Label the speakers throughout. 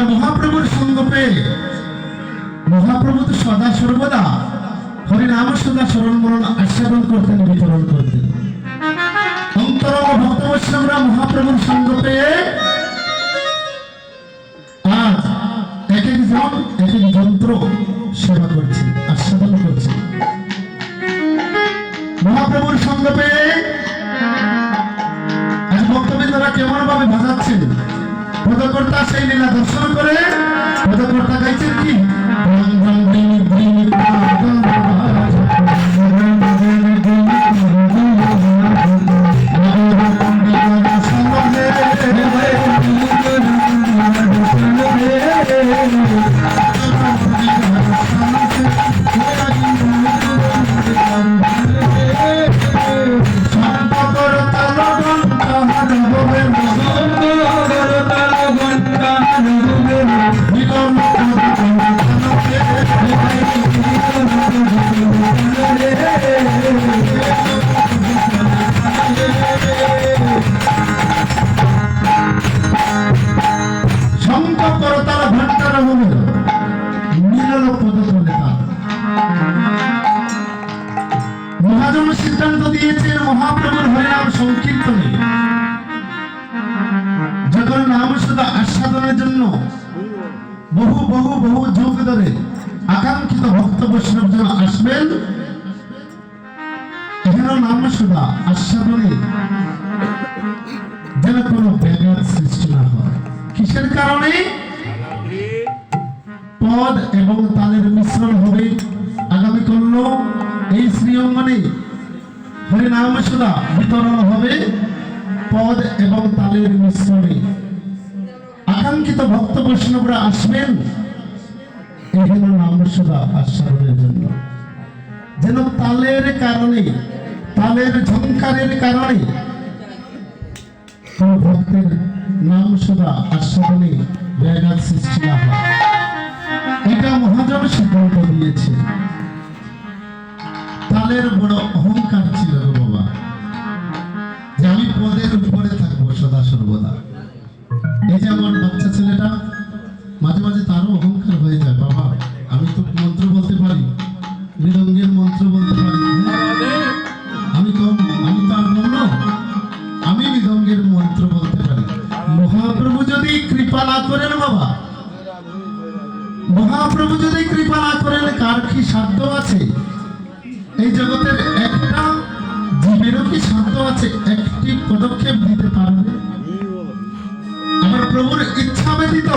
Speaker 1: আমার মহাপ্রভুর সঙ্গ পেয়ে মহাপ্রভু তো সদা সর্বদা হরিনাম সদা স্মরণ মরণ আস্বাদন করতেন, বিতরণ করতেন। অন্তরঙ্গ ভক্ত বৈষ্ণবরা মহাপ্রভুর সঙ্গ পেয়ে আজ এক একজন এক এক যন্ত্র সেবা করছে, আস্বাদন করছে। মহাপ্রভুর সঙ্গ পেয়ে আজ ভক্তবৃন্দরা কেমন ভাবে বাজাচ্ছেন। পদকর্তা সেই লীলা দর্শন করে পদকর্তা গাইছেন কি মহাজন সিদ্ধান্ত দিয়েছেন মহাপ্রভুর হরিনাম সংকীর্তনে যখন নাম শুধু আস্বাদনের জন্য বহু বহু বহু যুগ ধরে আকাঙ্ক্ষিত ভক্ত বৈষ্ণব যেন আসবেন, এখানে নাম শুধু আস্বাদনে যেন কোনো ব্যাঘাত সৃষ্টি না হয়। কিসের কারণে? পদ এবং তালের মিশ্রণ হবে। আগামী কাল এই শ্রী অঙ্গনে হরিনাম সদা বিতরণ হবে পদ এবং তালের মিশ্রণে। আকাঙ্ক্ষিত ভক্ত বৈষ্ণবরা আসবেন এখানে নাম সদা আস্বাদনের জন্য, যেন তালের কারণে, তালের ঝংকারের কারণে কোন ভক্তের নাম সদা আস্বাদনে ব্যাঘাত সৃষ্টি না হয়। এটা মহাজন সিদ্ধান্ত দিয়েছে। তালের বড় অহংকার ছিল গো বাবা, যে আমি পদের উপরে থাকবো সদা সর্বদা। এই যে আমার বাচ্চা ছেলেটা মাঝে মাঝে তারও অহংকার হয়ে যায়, বাবা আমি তো মন্ত্র বলতে পারি, মৃদঙ্গের মন্ত্র বলতে পারি, আমি তো আর বলল আমি মৃদঙ্গের মন্ত্র বলতে পারি। মহাপ্রভু যদি কৃপা না করেন বাবা, মহাপ্রভু যদি কৃপা না করেন, কার কি সাধ্য আছে? এই জগতের একটা জীবেরও কি সাধ্য আছে একটি পদক্ষেপ দিতে পারবে? আমার প্রভুর ইচ্ছা ব্যতীত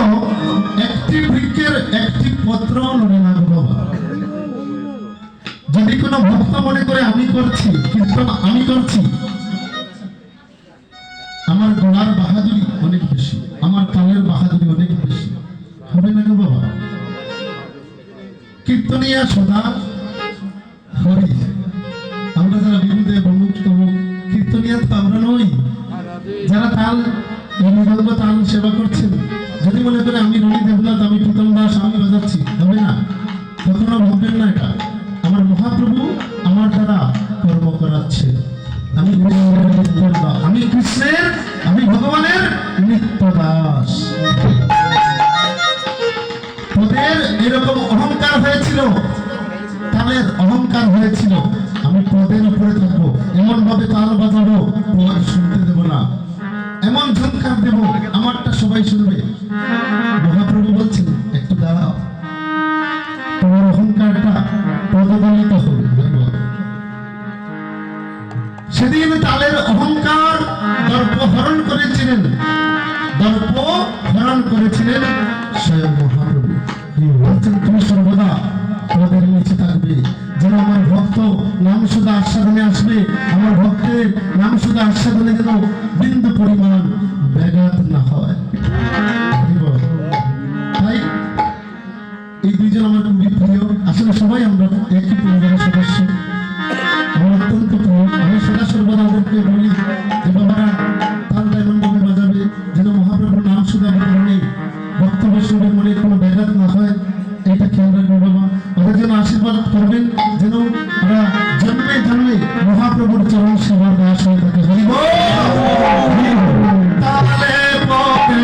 Speaker 1: একটি বৃক্ষের একটি পত্র নড়ে না গো বাবা। যদি কোনো ভক্ত মনে করে আমি করছি কীর্তন, আমি করছি, আমার গলার বাহাদুরি অনেক বেশি, আমার কালের বাহাদুরি অনেক বেশি, হবে না গো বাবা। কীর্তনিয়া সদা হরি, আমরা যারা বিরুদ্ধে বমুক তমুক কীর্তনিয়া তো আমরা নই। যারা তাল মৃদঙ্গ তাল সেবা করছেন, যদি মনে করে আমি রণি দেবনাথ, আমি প্রীতম দাস, আমি বাজাচ্ছি, হবে না। কখনো ভাববেন না এটা আমার মহাপ্রভু আমার দ্বারা কর্ম করাচ্ছে। আমি আমি কৃষ্ণের, আমি ভগবানের নিত্য দাস। ওদের এরকম অহংকার হয়েছিল, তালের অহংকার হয়েছিল, আমি পদের উপরে থাকবো, এমন ভাবে তাল বাজাবো পদ শুনতে দেব না, এমন ঝংকার দেব আমারটা সবাই শুনবে। মহাপ্রভু বলছেন একটু দাঁড়াও, তোমার অহংকারটা পদদলিত হবে। সেদিন তালের অহংকার দর্প হরণ করেছিলেন, দর্প হরণ করেছিলেন স্বয়ং মহাপ্রভু। বলছেন তুমি সর্বদা পদের নিচে থাকবে, যেন আমার ভক্ত নাম শুধু আস্বাদনে আসবে, আমার ভক্তের নাম শুধু আস্বাদনে যেন বিন্দু পরিমাণ ব্যাঘাত না হয়। তাই এই দুইজন আমার খুবই প্রিয়। আসলে সবাই আমরা একই পরিবারের সদস্য, আমার অত্যন্ত প্রিয়। আমি সদা সর্বদা ওদেরকে বলি যে বাবারা তাল ডায়মন্ড ভাবে বাজাবে, যেন মহাপ্রভুর নাম শুধু বিতরণে ভক্ত বৈষ্ণবের মনে কোনো ব্যাঘাত না হয়, এটা খেয়াল রাখবে বাবা। ওদের জন্য আশীর্বাদ করবেন যেন ওরা জন্মে জন্মে মহাপ্রভুর চরণ সেবার দাস হয়ে থাকে। হরি বল। তালে পদে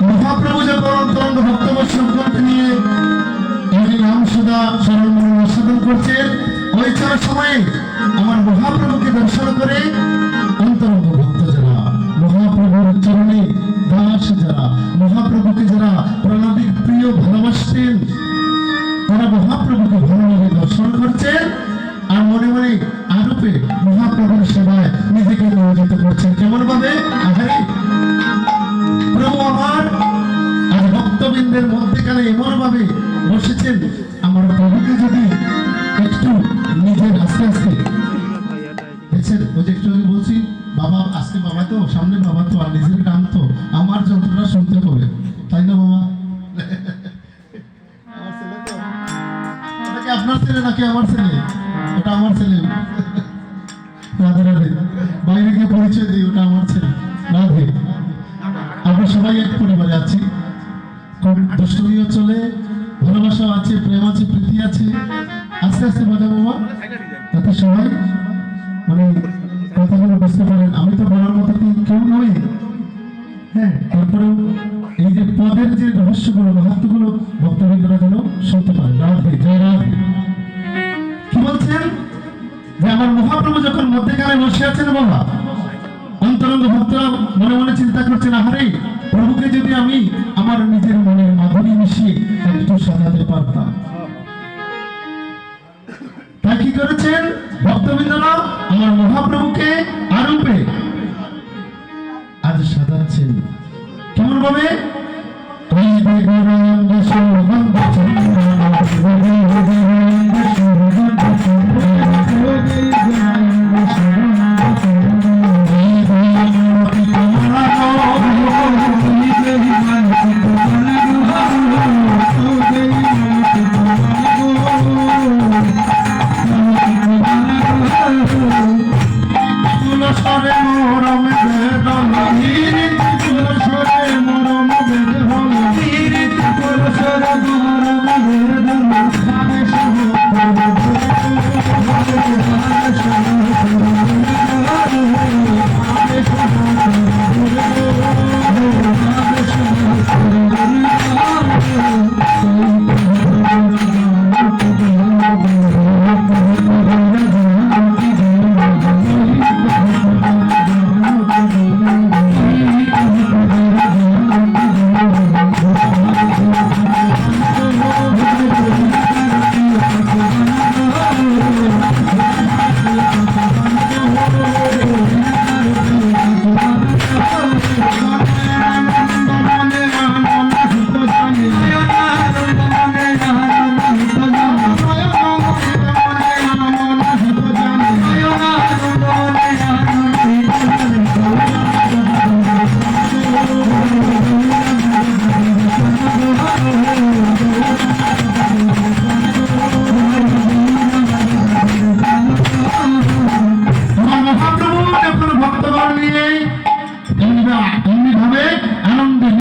Speaker 1: মহাপ্রভু যখন অন্তরঙ্গ ভক্তবৎসলগণকে নিয়ে এই নাম সদা স্মরণ মনন সাধন করছেন, ওই চলার সময়ে আমার মহাপ্রভুকে দর্শন করে অন্তরঙ্গ ভক্ত যারা, মহাপ্রভুর চরণে দাস যারা, মহাপ্রভুকে যারা প্রাণাদিক প্রিয় ভালোবাসতেন, তারা মহাপ্রভুকে ভালোভাবে দর্শন করছেন আর মনে মনে আরূপে মহাপ্রভুর সেবায় নিজেকে নিয়োজিত করছেন। কেমন ভাবে? আহারে প্রভু আমার আজ ভক্তবৃন্দের মধ্যেখানে এমন ভাবে বসেছেন, আমার প্রভুকে যদি একটু নিজের আস্তে আস্তে দেখছেন, ওই যে একটু আগে বলছি বাবা, আজকে বাবা তো সামনে, বাবা তো আর নিজের গান তো আমার যন্ত্রটা শুনতে হবে, তাই না বাবা? আমার ছেলে তো, ওটা কি আপনার ছেলে নাকি আমার ছেলে? ওটা আমার ছেলে। রাধে রাধে, বাইরে গিয়ে পরিচয় দিই, ওটা আমার ছেলে। রাধে, আমরা সবাই এক পরিবারে আছি, খুব দুষ্টমিও চলে, ভালোবাসা আছে, প্রেম আছে, প্রীতি আছে। আস্তে আস্তে বাজা বাবা, যাতে সবাই মানে কথাগুলো বুঝতে পারেন। আমি তো বলার মতো কেউ নই, হ্যাঁ, তারপরেও এই যে পদের যে রহস্যগুলো, মাহাত্ম্যগুলো ভক্তবৃন্দরা যেন শুনতে পারে। রাধে, জয় রাধে। কি বলছেন যে আমার মহাপ্রভু যখন মধ্যেখানে বসে আছেন বাবা, অন্তরঙ্গ ভক্তরা মনে মনে চিন্তা করছেন, আহারে প্রভুকে যদি আমি আমার নিজের মনের মাধুরী মিশিয়ে একটু সাজাতে পারতাম। তাই কি করেছেন ভক্তবৃন্দরা? আমার মহাপ্রভুকে আরূপে আজ সাজাচ্ছেন। কেমন ভাবে?